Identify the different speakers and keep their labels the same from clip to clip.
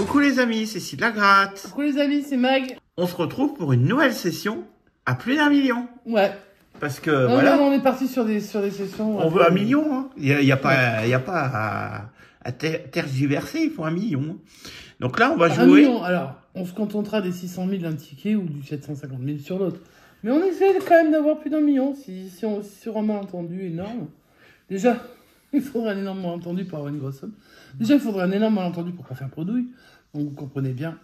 Speaker 1: Coucou les amis, c'est Sid la Gratte.
Speaker 2: Coucou les amis, c'est Mag.
Speaker 1: On se retrouve pour une nouvelle session à plus d'1 million.
Speaker 2: Ouais.
Speaker 1: Parce que
Speaker 2: Non,
Speaker 1: voilà,
Speaker 2: non, on est parti sur des sessions.
Speaker 1: on veut 1 million. Hein. Il y a pas à tergiverser, il faut 1 million. Donc là, on va
Speaker 2: 1
Speaker 1: jouer.
Speaker 2: million, alors, on se contentera des 600 000 d'un ticket ou du 750 000 sur l'autre. Mais on essaie quand même d'avoir plus d'1 million, si sur un malentendu énorme. Déjà, il faudrait un énorme malentendu pour avoir une grosse somme. Déjà, il faudrait un énorme malentendu pour pas faire bredouille. Donc, vous comprenez bien.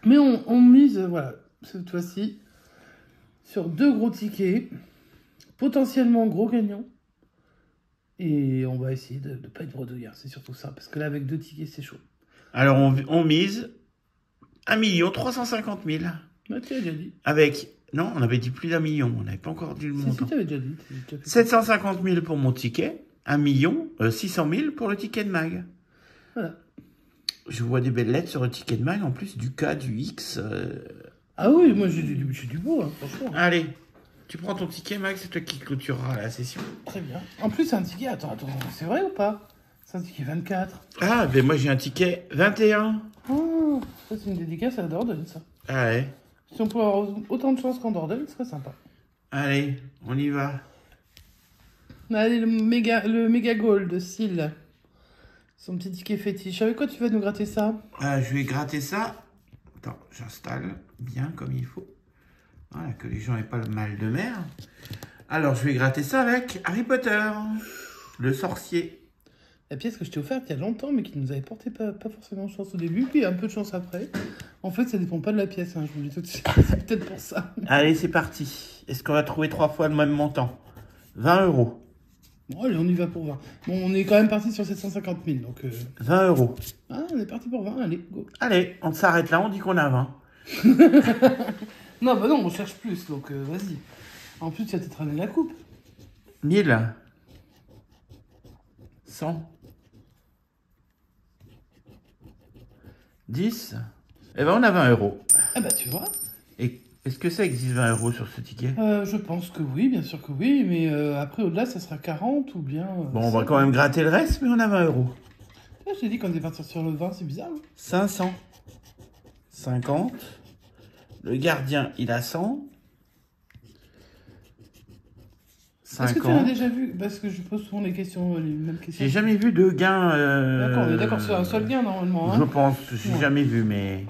Speaker 2: Mais on mise, voilà, cette fois-ci, sur 2 gros tickets, potentiellement gros gagnants. Et on va essayer de ne pas être bredouillard, c'est surtout ça. Parce que là, avec 2 tickets, c'est chaud.
Speaker 1: Alors, on mise 1 350 000.
Speaker 2: Bah, tu as déjà dit.
Speaker 1: Avec, non, on avait dit plus d'1 million. On n'avait pas encore dit le montant.
Speaker 2: Si, tu avais déjà dit.
Speaker 1: 750 000 pour mon ticket. 1 600 000 pour le ticket de Mag.
Speaker 2: Voilà.
Speaker 1: Je vois des belles lettres sur le ticket de Mag, en plus du K, du X.
Speaker 2: Ah oui, moi j'ai du beau, hein, franchement.
Speaker 1: Allez, tu prends ton ticket, Mag, c'est toi qui clôturera la session.
Speaker 2: Très bien. En plus, c'est un ticket, attends, c'est vrai ou pas? C'est un ticket 24.
Speaker 1: Ah, ben moi j'ai un ticket 21.
Speaker 2: Oh, ça c'est une dédicace à Dordogne, ça.
Speaker 1: Ah ouais.
Speaker 2: Si on pouvait avoir autant de chance qu'en Dordogne, ce serait sympa.
Speaker 1: Allez, on y va.
Speaker 2: Allez, le méga goal de Syl. Son petit ticket fétiche. Avec quoi tu vas nous gratter ça?
Speaker 1: Je vais gratter ça. Attends, j'installe bien comme il faut. Voilà, que les gens n'aient pas le mal de mer. Alors, je vais gratter ça avec Harry Potter, le sorcier.
Speaker 2: La pièce que je t'ai offerte il y a longtemps, mais qui nous avait porté pas forcément chance au début, puis un peu de chance après. En fait, ça dépend pas de la pièce, hein, je vous le dis tout de suite. C'est peut-être pour ça.
Speaker 1: Allez, c'est parti. Est-ce qu'on va trouver 3 fois le même montant? 20 €.
Speaker 2: Bon, allez, on y va pour 20. Bon, on est quand même parti sur 750 000, donc...
Speaker 1: 20 €.
Speaker 2: Ah, on est parti pour 20, allez, go.
Speaker 1: Allez, on s'arrête là, on dit qu'on a 20.
Speaker 2: Non, bah non, on cherche plus, donc vas-y. En plus, tu vas peut-être ramener la coupe.
Speaker 1: 1000. 100. 10. Eh ben, on a 20 €.
Speaker 2: Ah bah, tu vois.
Speaker 1: Et est-ce que ça existe 20 € sur ce ticket?
Speaker 2: Je pense que oui, bien sûr que oui, mais après, au-delà, ça sera 40 ou bien...
Speaker 1: Bon, on va quand même gratter le reste, mais on a 20 €.
Speaker 2: Ah, je t'ai dit qu'on est parti sur le 20, c'est bizarre. Hein.
Speaker 1: 500. 50. Le gardien, il a 100.
Speaker 2: Est-ce que tu en as
Speaker 1: 50.
Speaker 2: déjà vu? Parce que je pose souvent les mêmes questions.
Speaker 1: J'ai jamais vu de gain.
Speaker 2: D'accord, on est d'accord sur un seul gain, normalement. Hein.
Speaker 1: Je pense, j'ai
Speaker 2: Ouais.
Speaker 1: jamais vu, mais...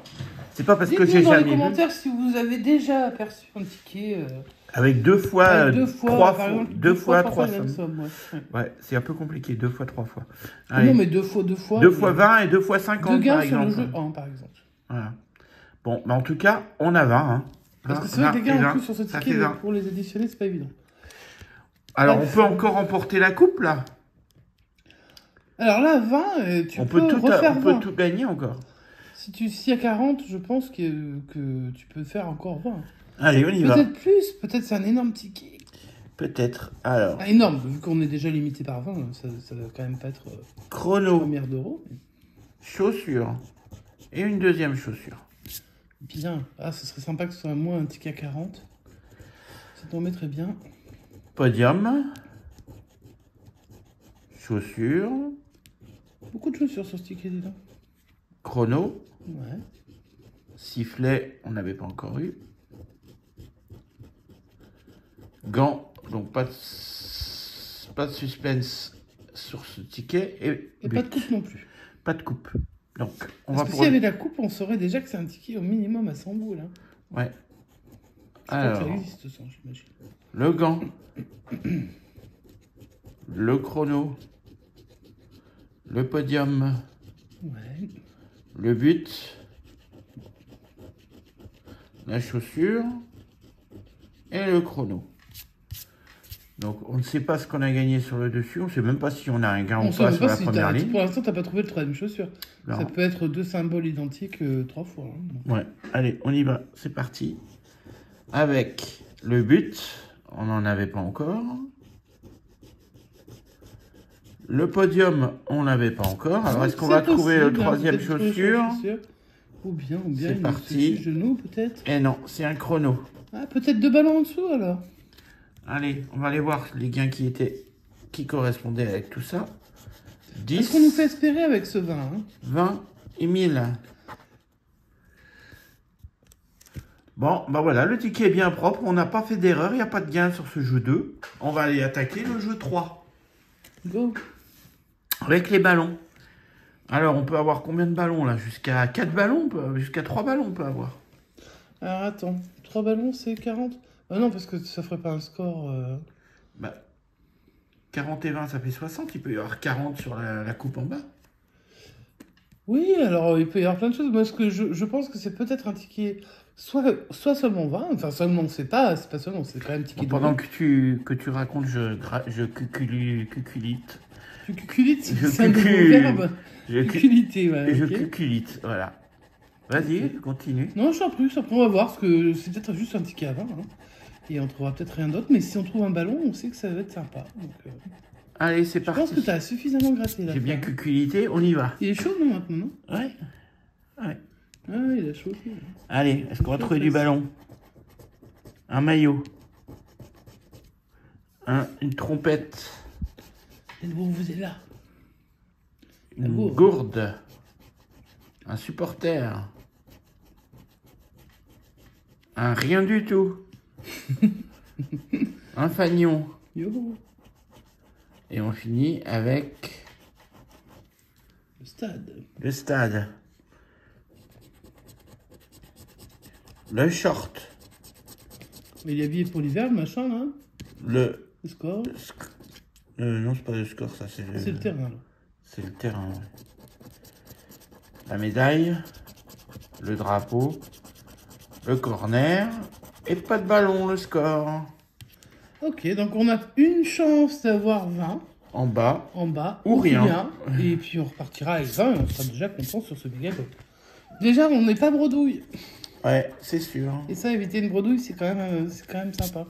Speaker 1: C'est pas parce que
Speaker 2: Dites-nous
Speaker 1: j'ai
Speaker 2: dans les
Speaker 1: jamais vu.
Speaker 2: commentaires si vous avez déjà aperçu un ticket...
Speaker 1: Avec 2 fois,
Speaker 2: avec 2 fois,
Speaker 1: 3
Speaker 2: par
Speaker 1: fois,
Speaker 2: exemple,
Speaker 1: 2 fois,
Speaker 2: 3
Speaker 1: 3
Speaker 2: la même
Speaker 1: sommes.
Speaker 2: somme. Ouais.
Speaker 1: Ouais, c'est un peu compliqué, 2 fois, 3 fois.
Speaker 2: Non,
Speaker 1: Allez.
Speaker 2: mais 2 fois...
Speaker 1: 2 fois 20 et 2 fois 50,
Speaker 2: 2 gains
Speaker 1: par
Speaker 2: sur le
Speaker 1: exemple.
Speaker 2: jeu 1, par exemple.
Speaker 1: Voilà. Bon, bah en tout cas, on a 20. Hein.
Speaker 2: Parce que c'est vrai que les
Speaker 1: 20 et
Speaker 2: gains en
Speaker 1: 20,
Speaker 2: plus sur ce
Speaker 1: ça
Speaker 2: ticket,
Speaker 1: fait 20.
Speaker 2: pour les additionner, c'est pas évident.
Speaker 1: Alors,
Speaker 2: Bref.
Speaker 1: on peut encore remporter la coupe, là.
Speaker 2: Alors là, 20, tu
Speaker 1: On
Speaker 2: peux
Speaker 1: peut
Speaker 2: refaire 20.
Speaker 1: tout gagner encore.
Speaker 2: S'il y a 40, je pense que tu peux faire encore 20.
Speaker 1: Allez, on y va.
Speaker 2: Peut-être plus, peut-être c'est un énorme ticket.
Speaker 1: Peut-être. Alors,
Speaker 2: Ah, énorme, vu qu'on est déjà limité par 20, ça va quand même pas être
Speaker 1: chrono,
Speaker 2: première d'euros.
Speaker 1: chaussure et une deuxième chaussure.
Speaker 2: Bien. Ah, ce serait sympa que ce soit moins un ticket à 40. Ça tomberait très bien.
Speaker 1: Podium, chaussure,
Speaker 2: Beaucoup de chaussures sur ce ticket, dis donc.
Speaker 1: chrono,
Speaker 2: Ouais.
Speaker 1: sifflet, on n'avait pas encore eu. Gants, donc pas de suspense sur ce ticket.
Speaker 2: Et pas de coupe non plus.
Speaker 1: Pas de coupe. Donc, on
Speaker 2: Parce
Speaker 1: va
Speaker 2: que
Speaker 1: pour...
Speaker 2: s'il y avait la coupe, on saurait déjà que c'est un ticket au minimum à 100 boules. Hein.
Speaker 1: Ouais.
Speaker 2: Je crois que
Speaker 1: Alors,
Speaker 2: ça existe, ça, j'imagine.
Speaker 1: le gant, le chrono, le podium,
Speaker 2: Ouais.
Speaker 1: le but, la chaussure et le chrono. Donc, on ne sait pas ce qu'on a gagné sur le dessus. On ne sait même pas si on a un gain
Speaker 2: On
Speaker 1: ou
Speaker 2: sait
Speaker 1: pas
Speaker 2: même
Speaker 1: sur
Speaker 2: pas
Speaker 1: la
Speaker 2: si
Speaker 1: première ligne.
Speaker 2: pour l'instant, t'as pas trouvé le troisième chaussure.
Speaker 1: Non.
Speaker 2: Ça peut être 2 symboles identiques 3 fois. Hein.
Speaker 1: Ouais, allez, on y va. C'est parti. Avec le but, on n'en avait pas encore. Le podium, on n'avait pas encore. Alors, est-ce qu'on va trouver le troisième chaussure?
Speaker 2: Ou bien
Speaker 1: C'est
Speaker 2: une
Speaker 1: parti.
Speaker 2: genou, peut-être.
Speaker 1: Eh non, c'est un chrono.
Speaker 2: Ah, peut-être 2 ballons en dessous, alors.
Speaker 1: Allez, on va aller voir les gains qui correspondaient avec tout ça. 10,
Speaker 2: Est-ce qu'on nous fait espérer avec ce 20 hein?
Speaker 1: 20, Émile. Bon, bah voilà, le ticket est bien propre. On n'a pas fait d'erreur. Il n'y a pas de gain sur ce jeu 2. On va aller attaquer le jeu 3.
Speaker 2: Go.
Speaker 1: Avec les ballons. Alors, on peut avoir combien de ballons là? Jusqu'à 4 ballons, jusqu'à 3 ballons on peut avoir.
Speaker 2: Alors attends, 3 ballons c'est 40? Ah non, parce que ça ferait pas un score.
Speaker 1: Bah, 40 et 20, ça fait 60. Il peut y avoir 40 sur la coupe en bas.
Speaker 2: Oui, alors il peut y avoir plein de choses. Moi, ce que je pense que c'est peut-être un ticket, soit seulement 20, enfin seulement, c'est pas seulement, c'est quand même un ticket
Speaker 1: Bon, pendant
Speaker 2: double.
Speaker 1: que tu racontes, je cuculite.
Speaker 2: Tu cuculites,
Speaker 1: Je
Speaker 2: c'est un nouveau
Speaker 1: cucule.
Speaker 2: verbe.
Speaker 1: Je cu-
Speaker 2: Cuculiter, ouais.
Speaker 1: Je
Speaker 2: Ok.
Speaker 1: cuculite, voilà. Vas-y,
Speaker 2: Ok.
Speaker 1: continue.
Speaker 2: Non, je t'en prie, on va voir, parce que c'est peut-être juste un ticket à 20, hein. Et on trouvera peut-être rien d'autre, mais si on trouve un ballon, on sait que ça va être sympa. Donc,
Speaker 1: Allez, c'est
Speaker 2: je pense que
Speaker 1: parti.
Speaker 2: tu as suffisamment gratté là.
Speaker 1: J'ai bien cuculité, on y va.
Speaker 2: Il est chaud, non, maintenant, non?
Speaker 1: Ouais. Ouais.
Speaker 2: Ah, il a chaud. Ok.
Speaker 1: Allez, est-ce qu'on va trouver du ballon? Un maillot. Une trompette.
Speaker 2: Et vous êtes là.
Speaker 1: Une
Speaker 2: gourde.
Speaker 1: gourde. Un supporter. Un rien du tout. Un fanion.
Speaker 2: Yo,
Speaker 1: Et on finit avec
Speaker 2: le stade.
Speaker 1: le stade. Le short.
Speaker 2: Mais il est habillé pour l'hiver, le machin, là.
Speaker 1: Le...
Speaker 2: Le score.
Speaker 1: non, c'est pas le score, ça, c'est
Speaker 2: C'est le terrain, là.
Speaker 1: C'est le terrain, ouais. La médaille, le drapeau, le corner, et pas de ballon, le score.
Speaker 2: Ok, donc on a une chance d'avoir 20
Speaker 1: En bas,
Speaker 2: en bas.
Speaker 1: Ou rien.
Speaker 2: Et puis on repartira avec 20 et on sera déjà content sur ce gâteau. Déjà, on n'est pas bredouille.
Speaker 1: ouais, c'est sûr.
Speaker 2: Et ça, éviter une bredouille, c'est quand même sympa.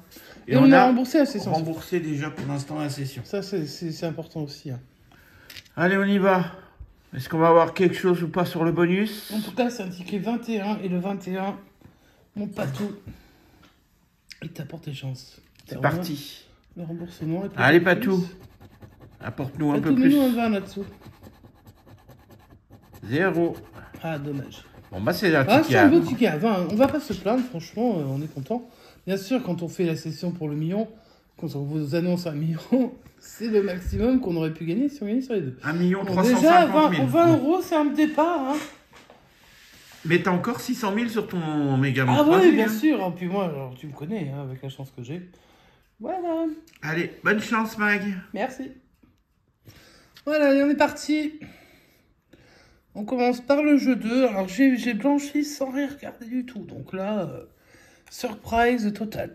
Speaker 2: Et,
Speaker 1: Et
Speaker 2: on
Speaker 1: on
Speaker 2: a
Speaker 1: a
Speaker 2: remboursé la session.
Speaker 1: remboursé déjà pour l'instant la session.
Speaker 2: Ça, c'est important aussi, hein.
Speaker 1: Allez, on y va. Est-ce qu'on va avoir quelque chose ou pas sur le bonus?
Speaker 2: En tout cas, c'est un ticket 21 et le 21, mon patou, il t'apporte tes chances.
Speaker 1: C'est parti.
Speaker 2: Le remboursement. Et puis
Speaker 1: Allez,
Speaker 2: le
Speaker 1: Patou.
Speaker 2: plus.
Speaker 1: Apporte-nous un peu
Speaker 2: Patou, mets-nous un
Speaker 1: plus.
Speaker 2: 20 là-dessous.
Speaker 1: 0.
Speaker 2: Ah, dommage.
Speaker 1: Bon, bah, c'est la
Speaker 2: Ah,
Speaker 1: ticket
Speaker 2: c'est
Speaker 1: à
Speaker 2: un beau
Speaker 1: 20.
Speaker 2: ticket à 20. On va pas se plaindre, franchement, on est content. Bien sûr, quand on fait la session pour le million, quand on vous annonce un million, c'est le maximum qu'on aurait pu gagner si on gagnait sur les deux.
Speaker 1: 1 million
Speaker 2: Bon,
Speaker 1: 350
Speaker 2: déjà,
Speaker 1: 000.
Speaker 2: 20 euros, c'est un départ, hein.
Speaker 1: Mais t'as encore 600 000 sur ton méga
Speaker 2: Ah
Speaker 1: croisé,
Speaker 2: ouais, bien
Speaker 1: hein.
Speaker 2: sûr. Et puis moi, alors, tu me connais, hein, avec la chance que j'ai. Voilà.
Speaker 1: Allez, bonne chance, Mag.
Speaker 2: Merci. Voilà, allez, on est parti. On commence par le jeu 2. Alors, j'ai blanchi sans rien regarder du tout. Donc là, surprise totale.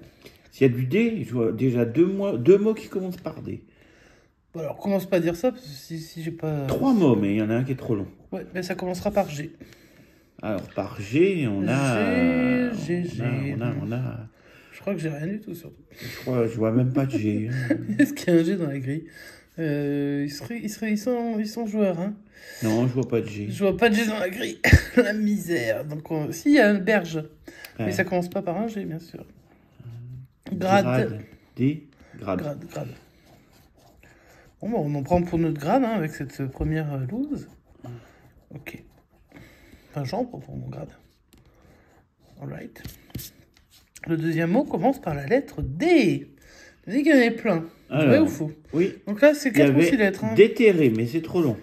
Speaker 1: S'il y a du D, je vois déjà deux mots qui commencent par D.
Speaker 2: Bon, alors, commence pas à dire ça, parce que si j'ai pas...
Speaker 1: 3 mots, mais il y en a un qui est trop long.
Speaker 2: Ouais, mais ça commencera par G.
Speaker 1: Alors, par G, on a...
Speaker 2: G.
Speaker 1: On a...
Speaker 2: Je crois que j'ai rien du tout, surtout.
Speaker 1: Je vois même pas de G. hein.
Speaker 2: Est-ce qu'il y a un G dans la grille? Ils sont joueurs, hein.
Speaker 1: Non, je vois pas de G.
Speaker 2: Je vois pas de G dans la grille. La misère. Donc, si, il y a une berge.
Speaker 1: Ouais.
Speaker 2: Mais ça commence pas par un G, bien sûr. Grade.
Speaker 1: D. Grade.
Speaker 2: Grade. Bon, bah, on en prend pour notre grade, hein, avec cette première loose. Ok. Enfin, j'en prends pour mon grade. Alright. Le deuxième mot commence par la lettre D. Je dis qu'il y en avait plein. Vrai
Speaker 1: Alors,
Speaker 2: ou faux?
Speaker 1: Oui.
Speaker 2: Donc là, c'est
Speaker 1: Il y
Speaker 2: 4 ou 6
Speaker 1: avait
Speaker 2: lettres. Hein.
Speaker 1: déterré, mais c'est trop long.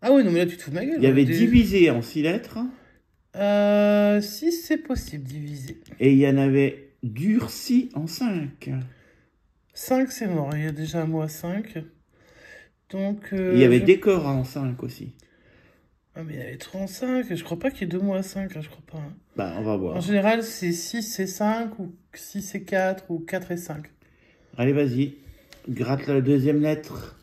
Speaker 2: Ah oui, non, mais là, tu te fous de ma gueule.
Speaker 1: Il y avait
Speaker 2: Des-
Speaker 1: divisé en 6 lettres.
Speaker 2: Si c'est possible, diviser.
Speaker 1: Et il y en avait durci en 5.
Speaker 2: 5, c'est mort. Il y a déjà un mot à 5. Donc.
Speaker 1: Il y avait décor en 5 aussi.
Speaker 2: Ah, mais il y avait 35. Je crois pas qu'il y ait 2 mots à 5. Hein, je crois pas. Hein.
Speaker 1: Bah, on va
Speaker 2: En
Speaker 1: voir.
Speaker 2: général, c'est 6 et 5, ou 6 et 4, ou 4 et 5.
Speaker 1: Allez, vas-y. Gratte la deuxième lettre.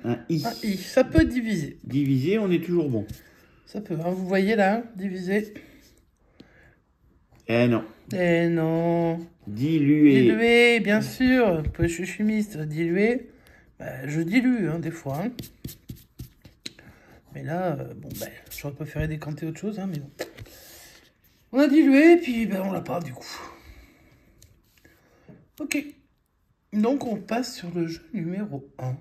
Speaker 1: Un I.
Speaker 2: Un I. Ça peut diviser.
Speaker 1: Divisé, on est toujours bon.
Speaker 2: Ça peut. Hein. Vous voyez là, diviser.
Speaker 1: Eh non.
Speaker 2: Eh non.
Speaker 1: Dilué.
Speaker 2: Diluer, bien sûr. Je suis chimiste. Diluer. Bah, je dilue, hein, des fois. Hein. Mais là, bon, ben, j'aurais préféré décanter autre chose, hein, mais bon. On a dilué, puis ben, on l'a pas, du coup. Ok. Donc, on passe sur le jeu numéro 1.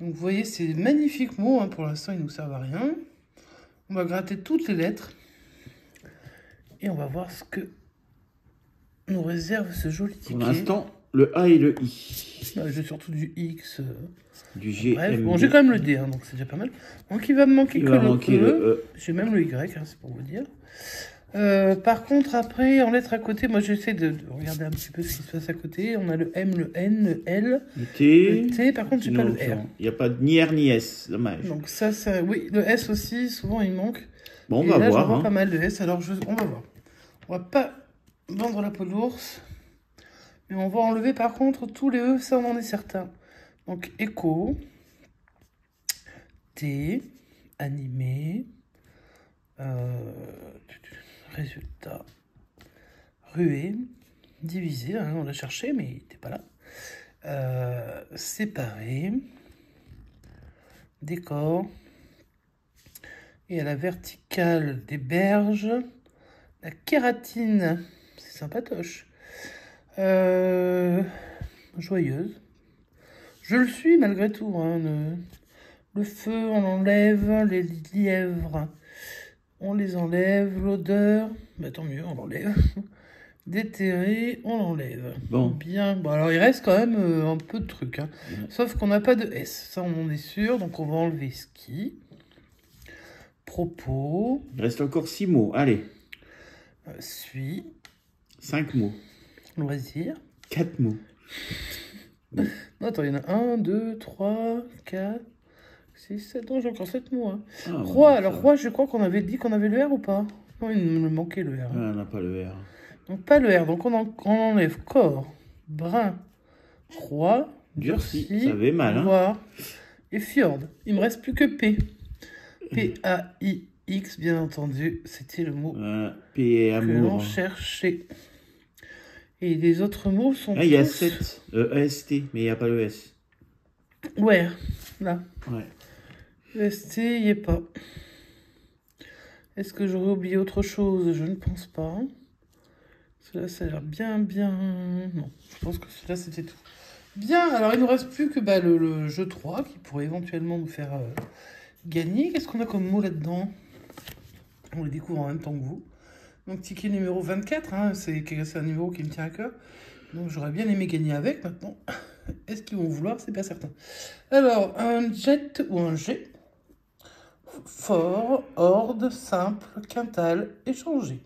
Speaker 2: Donc vous voyez, ces magnifiques mots, hein, pour l'instant, ils ne nous servent à rien. On va gratter toutes les lettres. Et on va voir ce que nous réserve ce joli ticket.
Speaker 1: Pour l'instant, le A et le I.
Speaker 2: J'ai surtout du X.
Speaker 1: Du G.
Speaker 2: Bref,
Speaker 1: M,
Speaker 2: bon, j'ai quand même le D, hein, donc c'est déjà pas mal. Donc il va me manquer
Speaker 1: il
Speaker 2: que
Speaker 1: va
Speaker 2: le
Speaker 1: manquer le E.
Speaker 2: J'ai même le Y, hein, c'est pour vous dire. Par contre, après, en lettres à côté, moi j'essaie de regarder un petit peu ce qui se passe à côté. On a le M, le N, le L,
Speaker 1: le T.
Speaker 2: le T. Par contre, j'ai pas le R.
Speaker 1: Il n'y a pas ni R ni S, dommage.
Speaker 2: Donc ça, oui, le S aussi, souvent il manque.
Speaker 1: Bon, on
Speaker 2: et
Speaker 1: va
Speaker 2: là,
Speaker 1: voir.
Speaker 2: j'en vois
Speaker 1: Hein.
Speaker 2: pas mal de S, alors on va voir. On va pas vendre la peau de l'ours. Mais on va enlever par contre tous les E, ça on en est certain. Donc écho, T, animé, résultat, ruée, divisé, hein, on l'a cherché mais il n'était pas là. Séparé, décor, et à la verticale des berges, la kératine, c'est sympatoche. Joyeuse. Je le suis malgré tout. Hein, le feu, on l'enlève. Les lièvres, on les enlève. L'odeur, bah, tant mieux, on l'enlève. Déterré, on l'enlève.
Speaker 1: Bon.
Speaker 2: Bien. Bon, alors il reste quand même un peu de trucs. Hein. Sauf qu'on n'a pas de S. Ça, on en est sûr. Donc on va enlever ski. Propos.
Speaker 1: Il reste encore 6 mots. Allez.
Speaker 2: Suis.
Speaker 1: 5 mots.
Speaker 2: Loisir.
Speaker 1: 4 mots.
Speaker 2: Non, attends, il y en a 1, 2, 3, 4, 6, 7. Non, j'ai encore 7 mots. Hein.
Speaker 1: Ah,
Speaker 2: Roi,
Speaker 1: ouais,
Speaker 2: alors Roi, je crois qu'on avait dit qu'on avait le R ou pas? Non, il me manquait le R.
Speaker 1: Ah, on n'a pas le R.
Speaker 2: Donc pas le R, donc on enlève corps, brun, Roi,
Speaker 1: Durci,
Speaker 2: durci,
Speaker 1: ça avait mal. Hein.
Speaker 2: Loire et fjord. Il me reste plus que P. P-A-I-X, bien entendu. C'était le mot
Speaker 1: P et
Speaker 2: que l'on
Speaker 1: amour.
Speaker 2: cherchait. Et les autres mots sont
Speaker 1: Ah, il y a
Speaker 2: tous...
Speaker 1: 7. E-S-T, mais il n'y a pas le S.
Speaker 2: Ouais, là.
Speaker 1: Ouais.
Speaker 2: Le ST, il n'y est pas. Est-ce que j'aurais oublié autre chose? Je ne pense pas. Cela, ça a l'air bien... Non, je pense que cela, c'était tout. Bien, alors il ne nous reste plus que le jeu 3 qui pourrait éventuellement nous faire gagner. Qu'est-ce qu'on a comme mot là-dedans? On le découvre en même temps que vous. Donc ticket numéro 24, hein, c'est un numéro qui me tient à cœur. Donc j'aurais bien aimé gagner avec maintenant. Est-ce qu'ils vont vouloir? C'est pas certain. Alors, un jet ou un G. Fort, horde, simple, quintal, échanger. De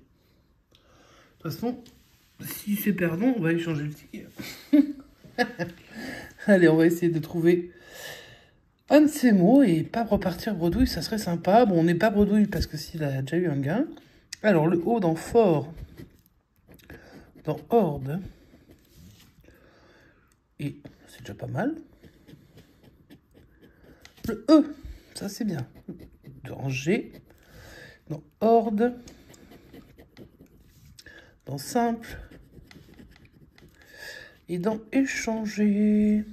Speaker 2: toute façon, si c'est perdant, on va échanger le ticket. Allez, on va essayer de trouver un de ces mots et pas repartir bredouille, ça serait sympa. Bon, on n'est pas bredouille parce que s'il a déjà eu un gain. Alors, le O dans fort, dans horde, et c'est déjà pas mal. Le E, ça c'est bien. Dans G, dans horde, dans simple, et dans échanger.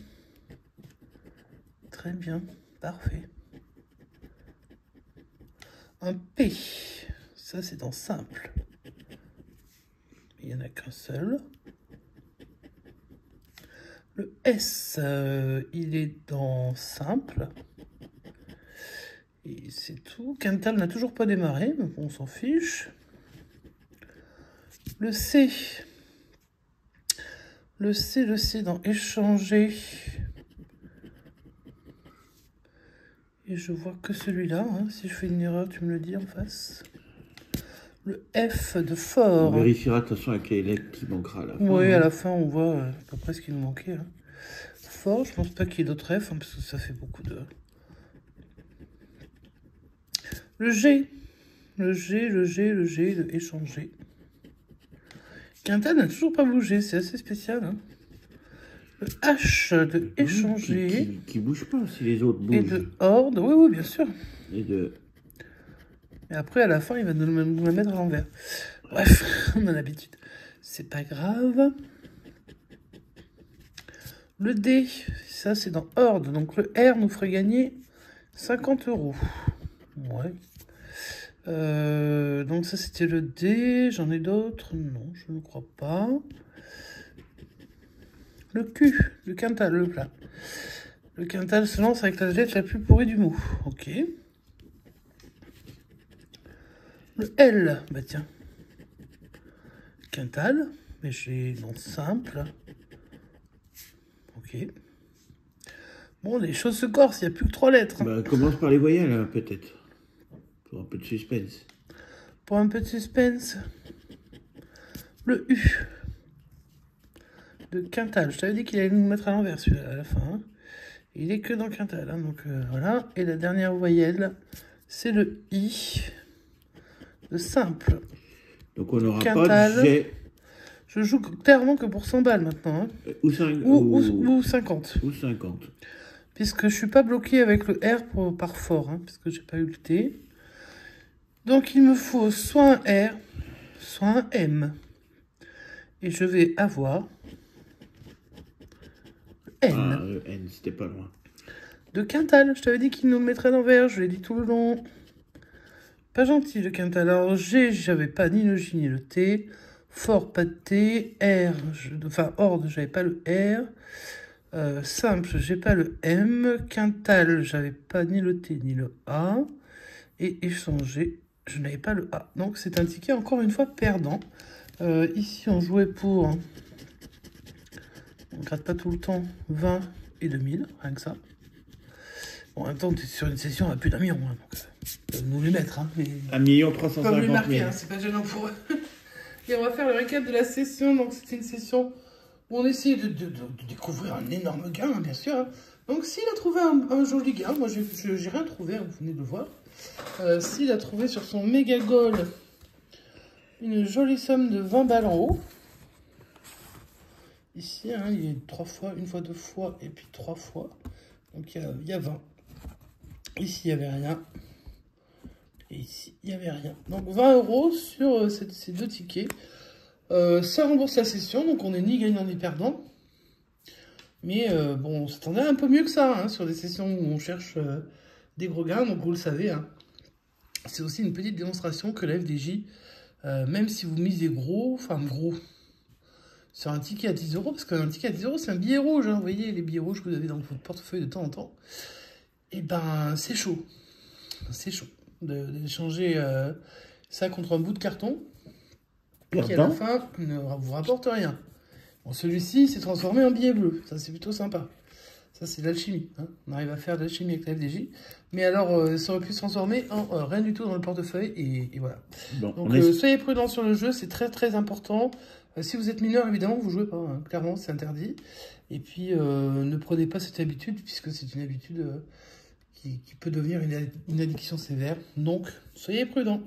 Speaker 2: Très bien, parfait. Un P, ça c'est dans simple. Il n'y en a qu'un seul. Le S, il est dans simple. Et c'est tout. Quintal n'a toujours pas démarré, mais on s'en fiche. Le C. Le C dans échanger. Et je vois que celui-là. Hein. Si je fais une erreur, tu me le dis en face. Le F de fort.
Speaker 1: On vérifiera de toute façon avec les lettres qui manquera à la fin.
Speaker 2: Oui, à la fin, on voit à peu près ce qu'il nous manquait. Hein. Fort, je pense pas qu'il y ait d'autres F, hein, parce que ça fait beaucoup de... Le G. Le G de échanger. Quintal n'a toujours pas bougé, c'est assez spécial. Hein. Le H de échanger.
Speaker 1: Qui bouge pas si les autres bougent.
Speaker 2: Et de horde, oui, bien sûr. Et après, à la fin, il va nous la mettre à l'envers. Bref, on a l'habitude. C'est pas grave. Le D, ça c'est dans horde. Donc le R nous ferait gagner 50 €. Ouais. Donc ça c'était le D. J'en ai d'autres? Non, je ne crois pas. Le Q, le quintal, le plat. Le quintal se lance avec la lettre la plus pourrie du mot. Ok. Le L, bah tiens. Quintal, mais j'ai dans simple. Ok. Bon, les choses se corsent, il n'y a plus que 3 lettres.
Speaker 1: Bah, commence par les voyelles, hein, peut-être. Pour un peu de suspense.
Speaker 2: Pour un peu de suspense. Le U. De Quintal. Je t'avais dit qu'il allait nous mettre à l'envers, celui-là, à la fin. Hein. Il est que dans Quintal, hein, donc voilà. Et la dernière voyelle, c'est le I. De simple.
Speaker 1: Donc on n'aura
Speaker 2: Quintal.
Speaker 1: pas de G.
Speaker 2: Je joue clairement que pour 100 balles maintenant. Hein.
Speaker 1: Ou 5.
Speaker 2: Ou 50.
Speaker 1: Ou 50.
Speaker 2: Puisque je suis pas bloqué avec le R par fort, hein, puisque j'ai pas eu le T. Donc il me faut soit un R, soit un M. Et je vais avoir le N.
Speaker 1: Ah, le N, c'était pas loin.
Speaker 2: De Quintal, je t'avais dit qu'il nous le mettrait à l'envers, je l'ai dit tout le long. Pas gentil le Quintal. Alors G, j'avais pas ni le J ni le T. Fort, pas de T. R, enfin ordre, j'avais pas le R. Simple, j'ai pas le M. Quintal, j'avais pas ni le T ni le A. Et échanger, je n'avais pas le A. Donc c'est un ticket encore une fois perdant. Ici on jouait pour, on ne gratte pas tout le temps, 20 et 2000, rien que ça. Bon, en même temps, tu es sur une session à plus d'1 million, hein, donc ils peuvent nous les mettre. Hein, mais...
Speaker 1: 1 350 000.
Speaker 2: Comme les marquer, hein, c'est pas gênant pour eux. Et on va faire le récap de la session. Donc c'était une session où on essayait de découvrir un énorme gain, hein, bien sûr. Hein. Donc s'il a trouvé un joli gain, moi j'ai rien trouvé, hein, vous venez de le voir. S'il a trouvé sur son méga goal une jolie somme de 20 balles en haut. Ici, hein, il y a 3 fois, une fois, 2 fois, et puis 3 fois. Donc il y a 20. Ici, il n'y avait rien. Et ici, il n'y avait rien. Donc 20 € sur ces 2 tickets. Ça rembourse la session, donc on n'est ni gagnant ni perdant. Mais bon, on s'attendait un peu mieux que ça, hein, sur des sessions où on cherche des gros gains, donc vous le savez. Hein. C'est aussi une petite démonstration que la FDJ, même si vous misez gros, sur un ticket à 10 €, parce qu'un ticket à 10 €, c'est un billet rouge, hein, vous voyez, les billets rouges que vous avez dans votre portefeuille de temps en temps, et ben c'est chaud. C'est chaud d'échanger ça contre un bout de carton qui à la fin ne vous rapporte rien. Bon, celui-ci s'est transformé en billet bleu, ça c'est plutôt sympa. Ça c'est de l'alchimie, hein. On arrive à faire de l'alchimie avec la FDJ. Mais alors ça aurait pu se transformer en rien du tout dans le portefeuille et voilà. Bon, donc soyez prudents sur le jeu, c'est très très important. Si vous êtes mineur, évidemment, vous jouez pas, hein. Clairement c'est interdit. Et puis ne prenez pas cette habitude puisque c'est une habitude qui peut devenir une addiction sévère. Donc soyez prudents.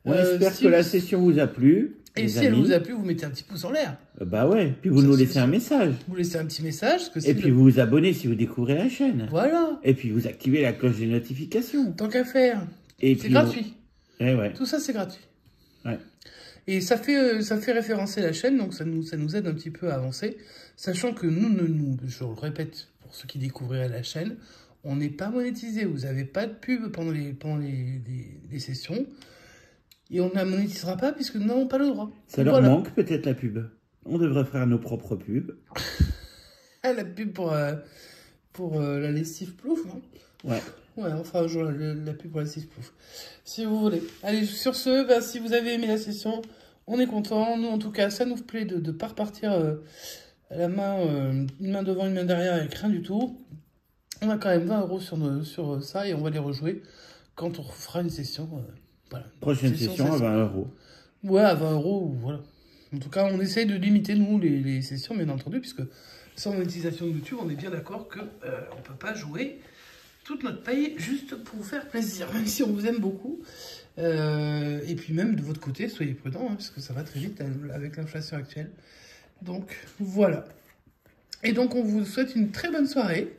Speaker 1: On espère que la session vous a plu.
Speaker 2: Et si elle vous a plu, vous mettez un petit pouce en l'air.
Speaker 1: Bah ouais, puis vous nous laissez un message.
Speaker 2: Vous laissez un petit message.
Speaker 1: Et puis vous vous abonnez si vous découvrez la chaîne.
Speaker 2: Voilà.
Speaker 1: Et puis vous activez la cloche des notifications.
Speaker 2: Tant qu'à faire. C'est gratuit. Ouais. Tout ça, c'est gratuit. Ouais. Et ça fait référencer la chaîne, donc ça nous aide un petit peu à avancer. Sachant que je le répète pour ceux qui découvriraient la chaîne, on n'est pas monétisé. Vous n'avez pas de pub pendant les sessions. Et on ne la monétisera pas puisque nous n'avons pas le droit.
Speaker 1: Ça leur manque peut-être la pub. On devrait faire nos propres pubs.
Speaker 2: La pub pour la lessive plouf, non? Ouais. Ouais, on fera un jour la pub pour la lessive plouf. Si vous voulez. Allez, sur ce, si vous avez aimé la session, on est content. Nous, en tout cas, ça nous plaît de ne pas repartir à la main, une main devant, une main derrière avec rien du tout. On a quand même 20 € sur ça et on va les rejouer quand on fera une session. Voilà.
Speaker 1: Prochaine session à 20 €.
Speaker 2: Ouais, à 20 €, voilà. En tout cas, on essaye de limiter, nous, les sessions, bien entendu, puisque sans monétisation de YouTube, on est bien d'accord qu'on ne peut pas jouer toute notre paye juste pour vous faire plaisir, même si on vous aime beaucoup. Et puis même, de votre côté, soyez prudents, hein, parce que ça va très vite avec l'inflation actuelle. Donc, voilà. Et donc, on vous souhaite une très bonne soirée,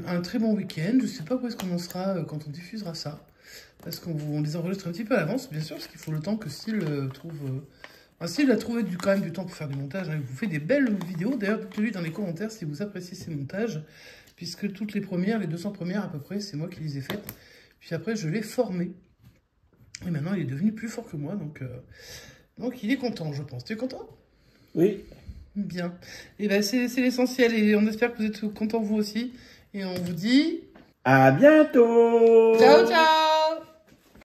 Speaker 2: un très bon week-end. Je ne sais pas où est-ce qu'on en sera quand on diffusera ça. Parce qu'on les enregistre un petit peu à l'avance, bien sûr, parce qu'il faut le temps que Style trouve... Style a trouvé quand même du temps pour faire du montage. Hein. Il vous fait des belles vidéos. D'ailleurs, dites-le dans les commentaires si vous appréciez ces montages. Puisque toutes les premières, les 200 premières à peu près, c'est moi qui les ai faites. Puis après, je l'ai formé. Et maintenant, il est devenu plus fort que moi. Donc il est content, je pense. Tu es content?
Speaker 1: Oui.
Speaker 2: Bien. Et ben c'est l'essentiel. Et on espère que vous êtes contents vous aussi. Et on vous dit...
Speaker 1: À bientôt.
Speaker 2: Ciao, ciao.